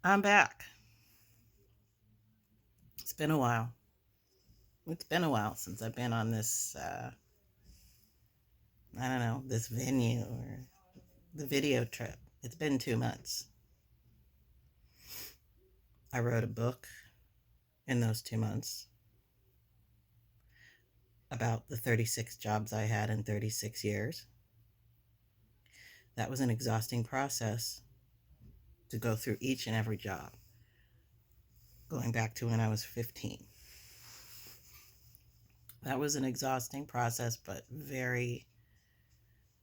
I'm back. It's been a while. It's been a while since I've been on this, I don't know, this venue or the video trip. It's been 2 months. I wrote a book in those 2 months about the 36 jobs I had in 36 years. That was an exhausting process to go through each and every job, going back to when I was 15. That was an exhausting process, but very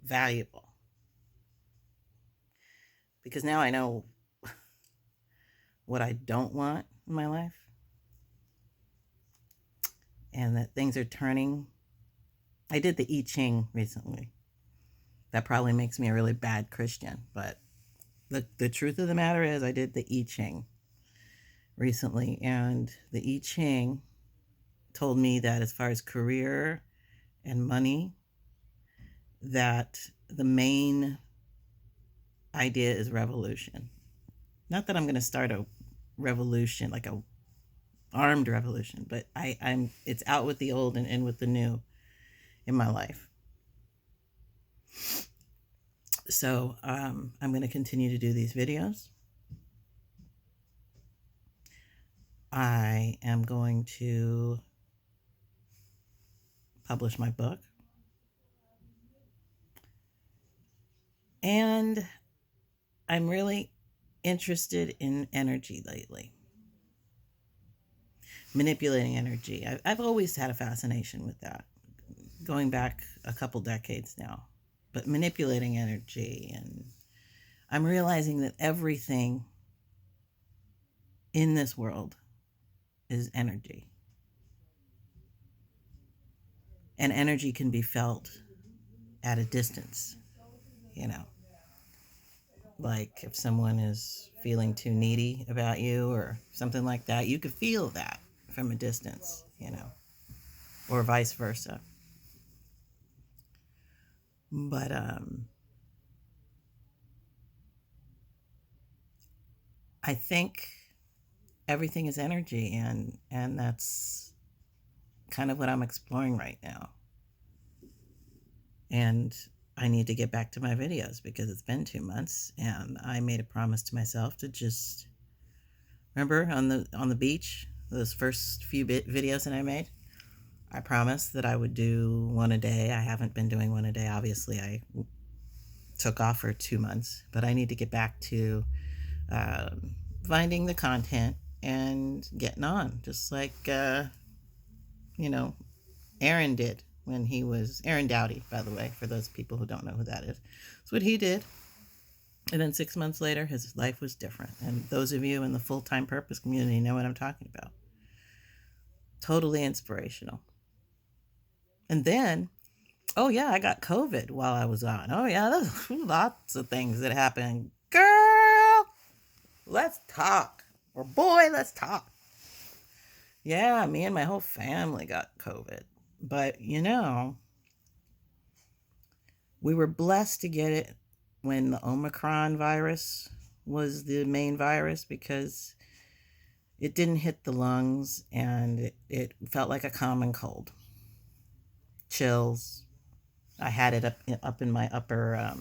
valuable because now I know what I don't want in my life and that things are turning. I did the I Ching recently. That probably makes me a really bad Christian, but the truth of the matter is, I did the I Ching recently, and the I Ching told me that as far as career and money, that the main idea is revolution. Not that I'm going to start a revolution, like a armed revolution, but I'm it's out with the old and in with the new in my life. So I'm going to continue to do these videos. I am going to publish my book. And I'm really interested in energy lately, manipulating energy. I've always had a fascination with that, going back a couple decades now. But manipulating energy, and I'm realizing that everything in this world is energy. And energy can be felt at a distance, you know. Like if someone is feeling too needy about you or something like that, you could feel that from a distance, or vice versa. But I think everything is energy, and that's kind of what I'm exploring right now. And I need to get back to my videos because it's been 2 months, and I made a promise to myself to just remember on the beach, those first few videos that I made. I promised that I would do one a day. I haven't been doing one a day. Obviously, I took off for 2 months, but I need to get back to finding the content and getting on, just like you know Aaron did when he was Aaron Dowdy. By the way, for those people who don't know who that is, that's what he did. And then 6 months later, his life was different. And those of you in the full time purpose community know what I'm talking about. Totally inspirational. And then, oh yeah, I got COVID while I was on. Oh yeah, there's lots of things that happened. Girl, let's talk. Or boy, let's talk. Yeah, me and my whole family got COVID. But we were blessed to get it when the Omicron virus was the main virus because it didn't hit the lungs and it felt like a common cold. Chills. I had it up in my upper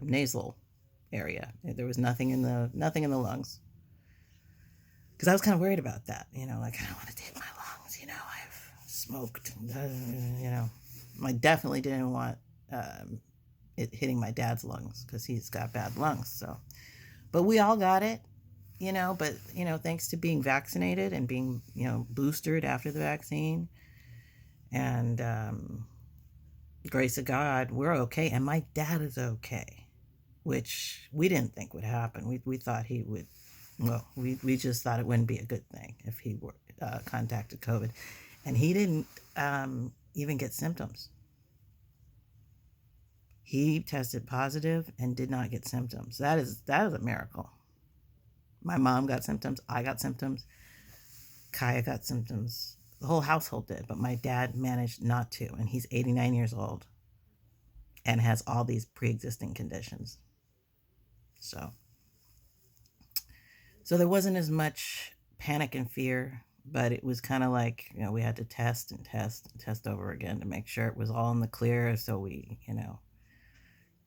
nasal area. There was nothing in the lungs because I was kind of worried about that. Like I don't want to take my lungs. I've smoked. I definitely didn't want it hitting my dad's lungs because he's got bad lungs. So, but we all got it. But thanks to being vaccinated and being boosted after the vaccine, and grace of God, we're okay. And my dad is okay, which we didn't think would happen. We thought he would, well, we just thought it wouldn't be a good thing if he were contacted COVID. And he didn't even get symptoms. He tested positive and did not get symptoms. That is a miracle. My mom got symptoms. I got symptoms. Kaya got symptoms. The whole household did, but my dad managed not to, and he's 89 years old and has all these pre-existing conditions. So So there wasn't as much panic and fear, but it was kind of like, we had to test and test and test over again to make sure it was all in the clear so we,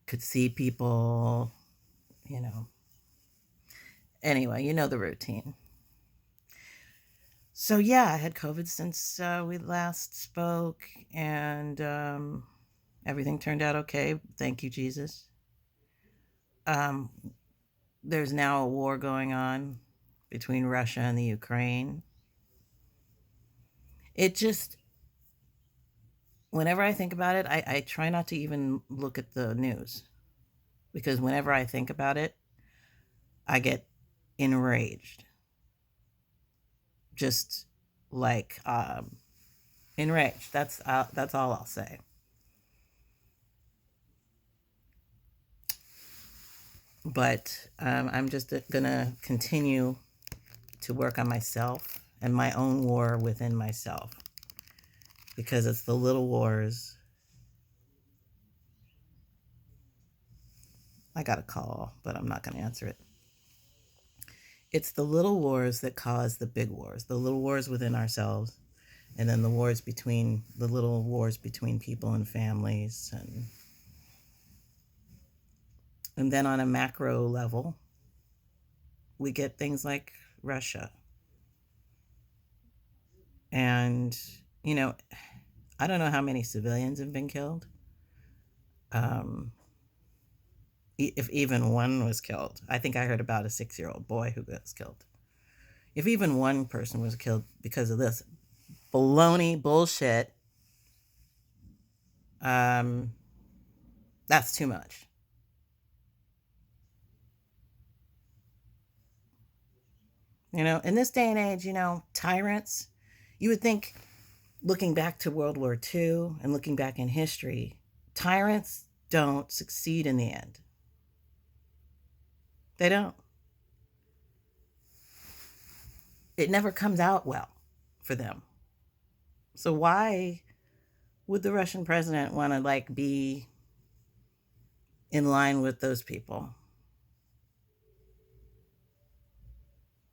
could see people, you know. Anyway, you know the routine. So yeah, I had COVID since we last spoke, and everything turned out okay. Thank you, Jesus. Um, there's now a war going on between Russia and the Ukraine. It just, whenever I think about it, I try not to even look at the news, because whenever I think about it, I get enraged. Just like enraged. That's all I'll say. But I'm just gonna continue to work on myself and my own war within myself, because it's the little wars. I got a call, but I'm not going to answer it. It's the little wars that cause the big wars, the little wars within ourselves, and then the little wars between people and families, and then on a macro level, we get things like Russia. And, I don't know how many civilians have been killed. If even one was killed. I think I heard about a 6-year-old boy who was killed. If even one person was killed because of this baloney bullshit, that's too much. In this day and age, tyrants, you would think, looking back to World War II and looking back in history, tyrants don't succeed in the end. They don't. It never comes out well for them. So why would the Russian president want to be in line with those people?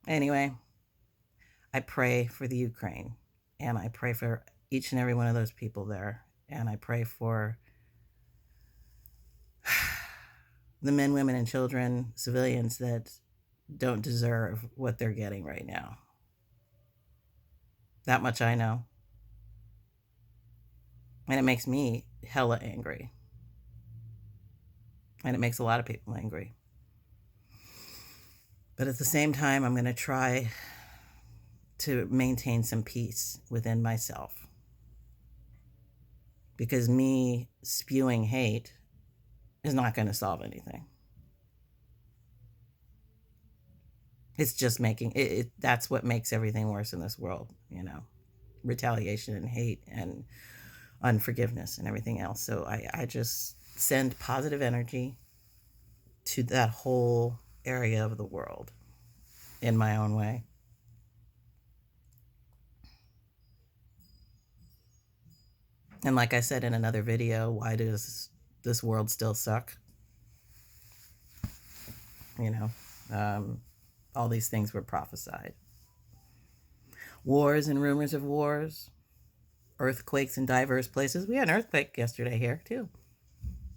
Anyway, I pray for the Ukraine, and I pray for each and every one of those people there, and I pray for the men, women, and children, civilians that don't deserve what they're getting right now. That much I know. And it makes me hella angry. And it makes a lot of people angry. But at the same time, I'm going to try to maintain some peace within myself. Because me spewing hate is not going to solve anything. It's just making it, that's what makes everything worse in this world, retaliation and hate and unforgiveness and everything else. So I just send positive energy to that whole area of the world in my own way. And like I said in another video, why does this world still suck? All these things were prophesied. Wars and rumors of wars, earthquakes in diverse places. We had an earthquake yesterday here too.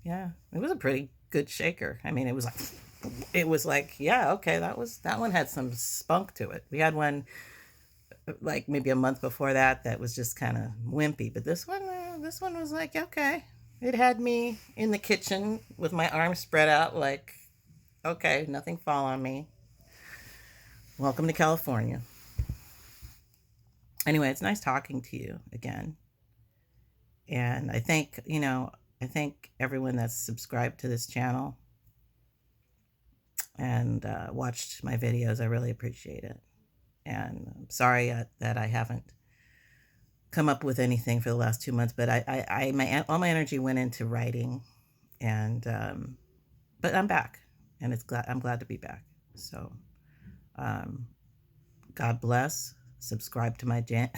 Yeah, it was a pretty good shaker. I mean, it was like, yeah, okay, that one had some spunk to it. We had one like maybe a month before that was just kind of wimpy, but this one was like, okay. It had me in the kitchen with my arms spread out, like, okay, nothing fall on me. Welcome to California. Anyway, it's nice talking to you again. And I thank everyone that's subscribed to this channel and watched my videos. I really appreciate it. And I'm sorry that I haven't come up with anything for the last 2 months, but all my energy went into writing, and but I'm back, and I'm glad to be back. So, God bless. Subscribe to my damn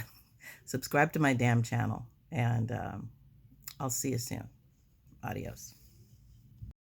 channel, and I'll see you soon. Adios.